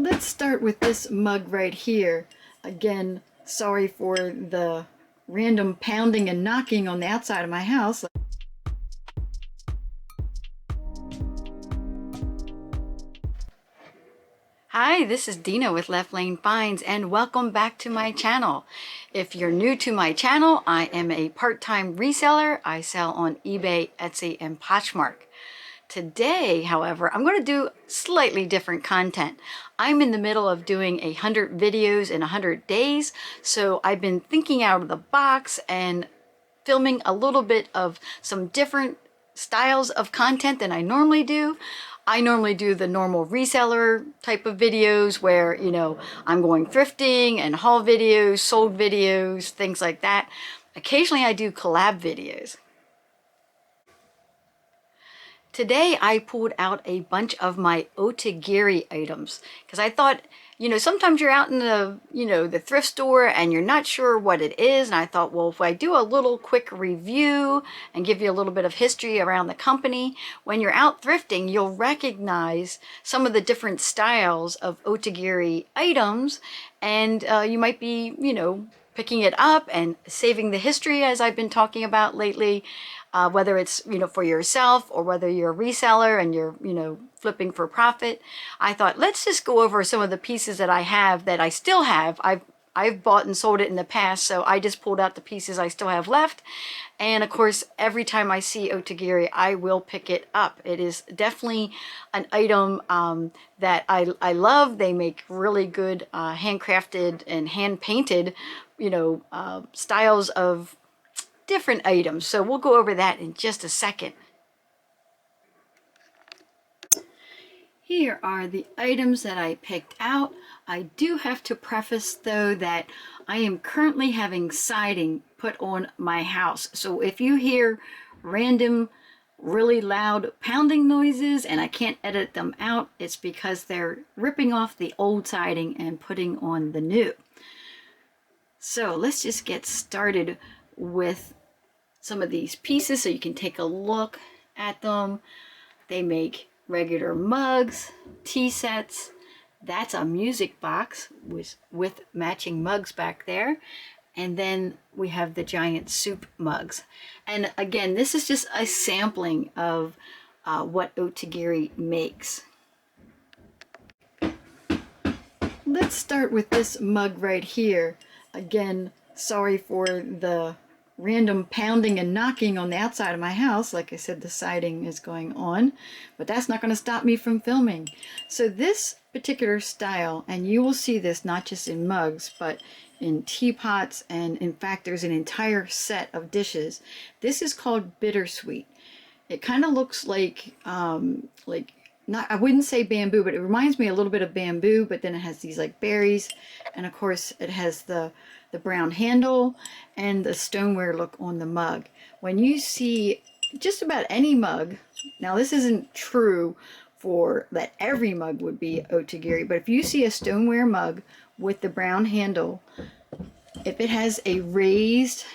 Let's start with this mug right here. Again, sorry for the random pounding and knocking on the outside of my house. Hi, this is Dina with Left Lane Finds, and welcome back to my channel. If you're new to my channel, I am a part-time reseller. I sell on eBay, Etsy, and Poshmark. Today, however, I'm going to do slightly different content. I'm in the middle of doing 100 videos in 100 days, so I've been thinking out of the box and filming a little bit of some different styles of content than I normally do. I normally do the normal reseller type of videos where, you know, I'm going thrifting and haul videos, sold videos, things like that. Occasionally I do collab videos. Today I pulled out a bunch of my OTAGIRI items because I thought, you know, sometimes you're out in the, the thrift store and you're not sure what it is. And I thought, well, if I do a little quick review and give you a little bit of history around the company, when you're out thrifting, you'll recognize some of the different styles of OTAGIRI items. And you might be, picking it up and saving the history, as I've been talking about lately, whether it's, for yourself or whether you're a reseller and you're, flipping for profit. I thought, let's just go over some of the pieces that I have that I still have. I've bought and sold it in the past, so I just pulled out the pieces I still have left. And of course, every time I see OTAGIRI, I will pick it up. It is definitely an item that I love. They make really good handcrafted and hand-painted, styles of different items. So we'll go over that in just a second. Here are the items that I picked out. I do have to preface though that I am currently having siding put on my house. So if you hear random, really loud pounding noises and I can't edit them out, it's because they're ripping off the old siding and putting on the new. So let's just get started with some of these pieces so you can take a look at them. They make regular mugs, tea sets. That's a music box with matching mugs back there. And then we have the giant soup mugs. And again, this is just a sampling of what OTAGIRI makes. Let's start with this mug right here. Again, sorry for the random pounding and knocking on the outside of my house. Like I said, the siding is going on, but that's not going to stop me from filming. So this particular style, and you will see this not just in mugs, but in teapots, and in fact there's an entire set of dishes. This is called bittersweet. It kind of looks like not, I wouldn't say bamboo, but it reminds me a little bit of bamboo, but then it has these like berries, and of course it has the brown handle and the stoneware look on the mug. When you see just about any mug, now this isn't true for that every mug would be OTAGIRI, but if you see a stoneware mug with the brown handle, if it has a raised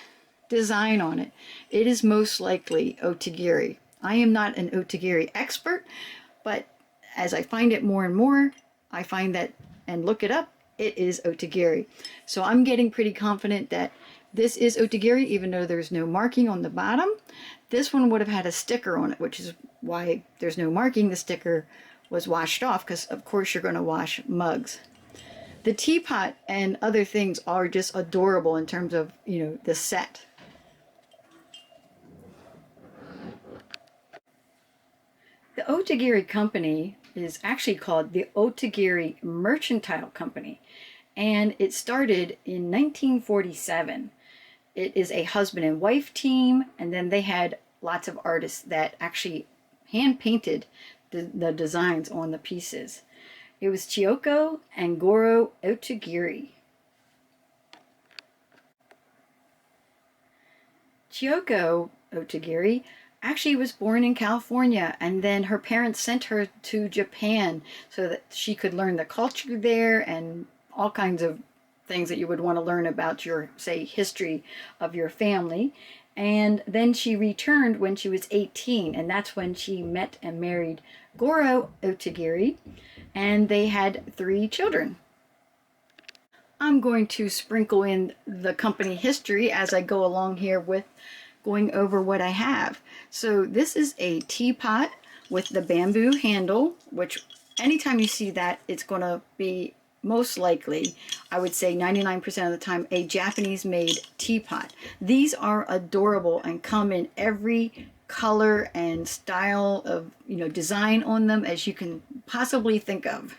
design on it, it is most likely OTAGIRI. I am not an OTAGIRI expert, but as I find it more and more, I find that, and look it up, it is OTAGIRI. So I'm getting pretty confident that this is OTAGIRI, even though there's no marking on the bottom. This one would have had a sticker on it, which is why there's no marking. The sticker was washed off, because of course you're going to wash mugs. The teapot and other things are just adorable in terms of, the set. The OTAGIRI company is actually called the OTAGIRI Mercantile Company, and it started in 1947. It is a husband and wife team, and then they had lots of artists that actually hand painted the designs on the pieces. It was Chioko and Goro OTAGIRI. Chioko OTAGIRI actually was born in California, and then her parents sent her to Japan so that she could learn the culture there and all kinds of things that you would want to learn about your, say, history of your family. And then she returned when she was 18, and that's when she met and married Goro OTAGIRI. and they had 3 children. I'm going to sprinkle in the company history as I go along here with going over what I have. So this is a teapot with the bamboo handle, which anytime you see that, it's going to be most likely, I would say 99% of the time, a Japanese made teapot. These are adorable and come in every color and style of, design on them as you can possibly think of.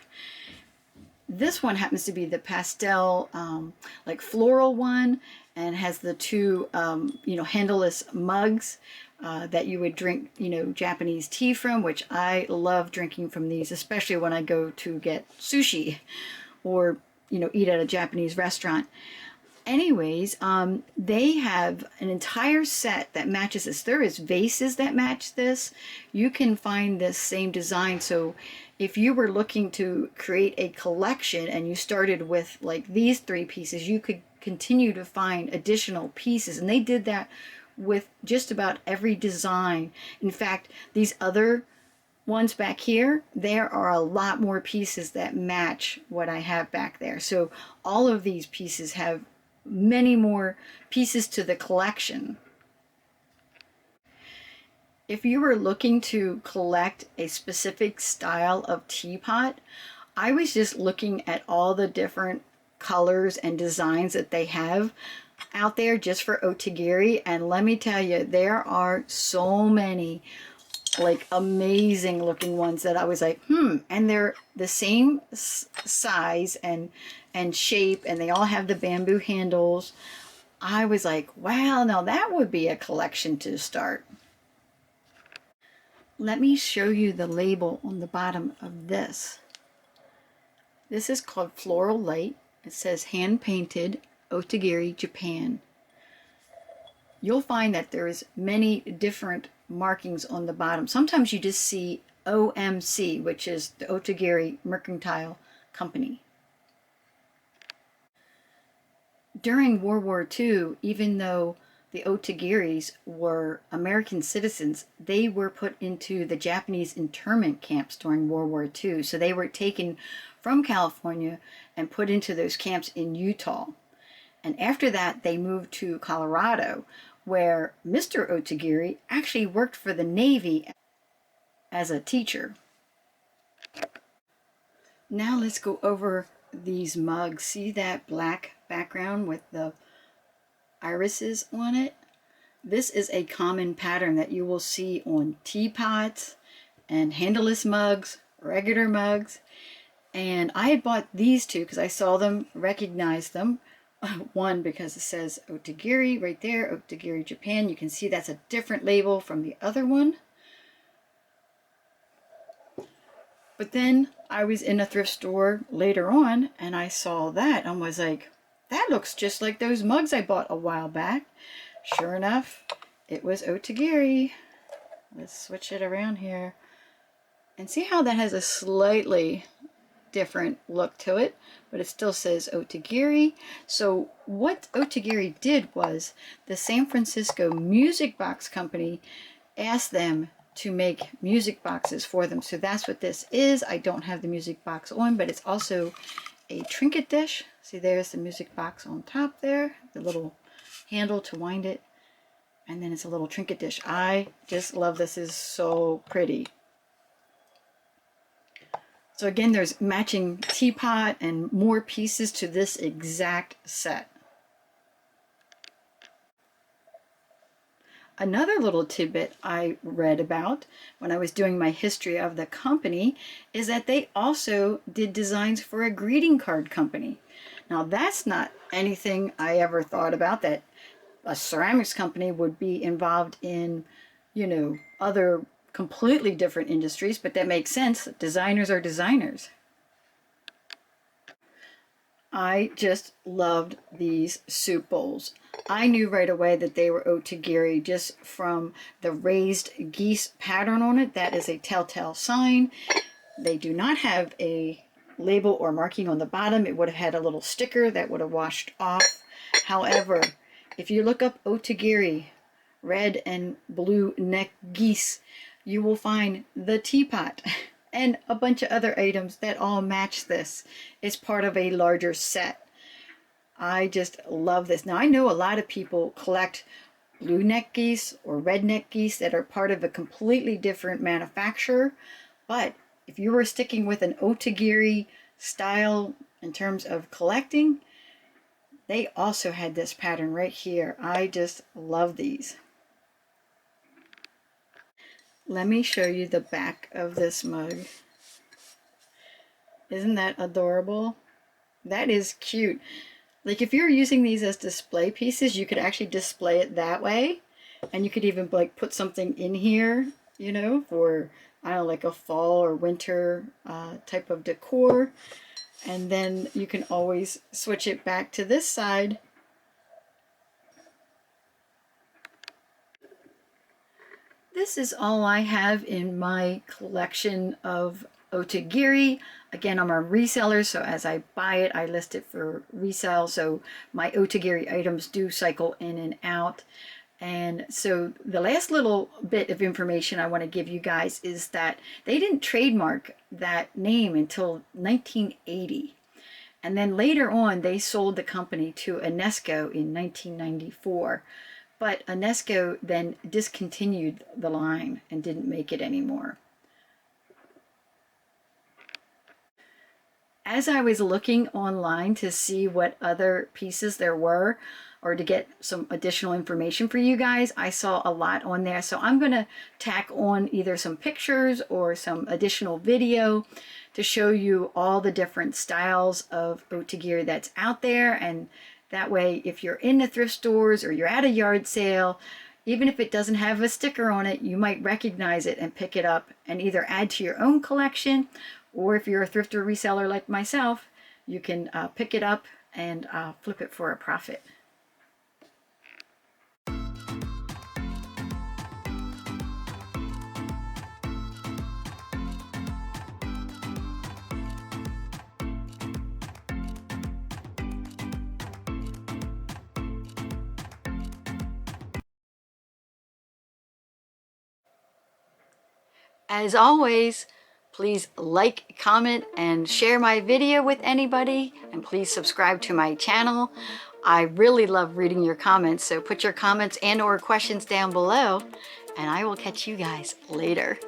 This one happens to be the pastel, like floral one, and has the 2, handleless mugs that you would drink, Japanese tea from, which I love drinking from these, especially when I go to get sushi or, eat at a Japanese restaurant. Anyways, they have an entire set that matches this. There is vases that match this. You can find this same design. So if you were looking to create a collection and you started with like these 3 pieces, you could continue to find additional pieces. And they did that with just about every design. In fact, these other ones back here, there are a lot more pieces that match what I have back there. So all of these pieces have many more pieces to the collection. If you were looking to collect a specific style of teapot, I was just looking at all the different colors and designs that they have out there just for OTAGIRI, and let me tell you, there are so many like amazing looking ones that I was like, and they're the same size and shape, and they all have the bamboo handles. I was like, wow, now that would be a collection to start. Let me show you the label on the bottom of this. This is called Floral Light. It says hand painted OTAGIRI, Japan. You'll find that there's many different markings on the bottom. Sometimes you just see OMC, which is the OTAGIRI Mercantile Company. During World War II, even though the OTAGIRIs were American citizens, they were put into the Japanese internment camps during World War II. So they were taken from California and put into those camps in Utah. And after that, they moved to Colorado, where Mr. OTAGIRI actually worked for the Navy as a teacher. Now let's go over these mugs. See that black background with the irises on it? This is a common pattern that you will see on teapots and handleless mugs, regular mugs. And I had bought these 2 because I saw them, recognized them. One, because it says OTAGIRI right there, OTAGIRI Japan. You can see that's a different label from the other one. But then I was in a thrift store later on and I saw that and was like, that looks just like those mugs I bought a while back. Sure enough, it was OTAGIRI. Let's switch it around here. And see how that has a slightly different look to it, but it still says OTAGIRI. So what OTAGIRI did was the San Francisco Music Box Company asked them to make music boxes for them. So that's what this is. I don't have the music box on, but it's also a trinket dish. See, there's the music box on top there, the little handle to wind it, and then it's a little trinket dish. I just love this. Is so pretty. So again, there's matching teapot and more pieces to this exact set. Another little tidbit I read about when I was doing my history of the company is that they also did designs for a greeting card company. Now that's not anything I ever thought about, that a ceramics company would be involved in, other completely different industries, but that makes sense. Designers are designers. I just loved these soup bowls. I knew right away that they were OTAGIRI just from the raised geese pattern on it. That is a telltale sign. They do not have a label or marking on the bottom. It would have had a little sticker that would have washed off. However, if you look up OTAGIRI, red and blue neck geese, you will find the teapot and a bunch of other items that all match this. It's part of a larger set. I just love this. Now I know a lot of people collect blue neck geese or red neck geese that are part of a completely different manufacturer, but if you were sticking with an OTAGIRI style in terms of collecting, they also had this pattern right here. I just love these. Let me show you the back of this mug. Isn't that adorable? That is cute. Like if you're using these as display pieces, you could actually display it that way. And you could even like put something in here, you know, for, I don't know, like a fall or winter type of decor. And then you can always switch it back to this side. This is all I have in my collection of OTAGIRI. Again, I'm a reseller, so as I buy it, I list it for resale. So my OTAGIRI items do cycle in and out. And so the last little bit of information I want to give you guys is that they didn't trademark that name until 1980. And then later on, they sold the company to UNESCO in 1994. But UNESCO then discontinued the line and didn't make it anymore. As I was looking online to see what other pieces there were, or to get some additional information for you guys, I saw a lot on there. So I'm going to tack on either some pictures or some additional video to show you all the different styles of OTAGIRI that's out there. And that way, if you're in the thrift stores or you're at a yard sale, even if it doesn't have a sticker on it, you might recognize it and pick it up and either add to your own collection, or if you're a thrift or reseller like myself, you can pick it up and flip it for a profit. As always, please like, comment, and share my video with anybody, and please subscribe to my channel. I really love reading your comments, so put your comments and or questions down below, and I will catch you guys later.